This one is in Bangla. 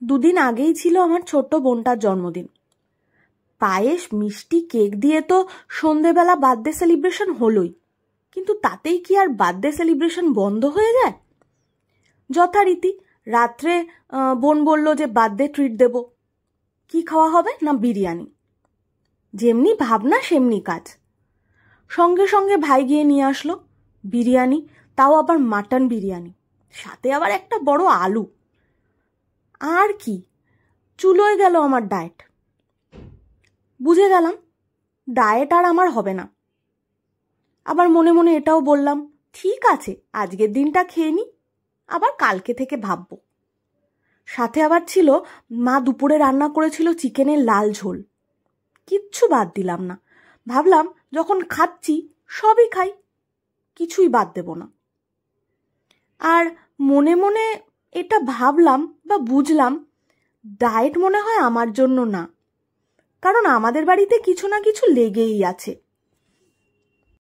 দুদিন আগেই ছিল আমার ছোট্ট বোনটার জন্মদিন। পায়েস, মিষ্টি, কেক দিয়ে তো সন্ধেবেলা বার্থডে সেলিব্রেশন হলোই, কিন্তু তাতেই কি আর বার্থডে সেলিব্রেশন বন্ধ হয়ে যায়? যথারীতি রাত্রে বোন বলল যে বার্থডে ট্রিট দেব। কি খাওয়া হবে? না বিরিয়ানি। যেমনি ভাবনা সেমনি কাজ। সঙ্গে সঙ্গে ভাই গিয়ে নিয়ে আসলো বিরিয়ানি, তাও আবার মাটন বিরিয়ানি, সাথে আবার একটা বড় আলু। আর কি, চুলোয় গেল আমার ডায়েট। বুঝে গেলাম ডায়েট আর আমার হবে না। আবার মনে মনে এটাও বললাম, ঠিক আছে আজকের দিনটা খেয়ে নি, আবার কালকে থেকে ভাববো। সাথে আবার ছিল মা দুপুরে রান্না করেছিল চিকেনের লাল ঝোল। কিচ্ছু বাদ দিলাম না। ভাবলাম যখন খাচ্ছি সবই খাই, কিছুই বাদ দেব না। আর মনে মনে এটা ভাবলাম বা বুঝলাম, ডায়েট মনে হয় আমার জন্য না, কারণ আমাদের বাড়িতে কিছু না কিছু লেগেই আছে।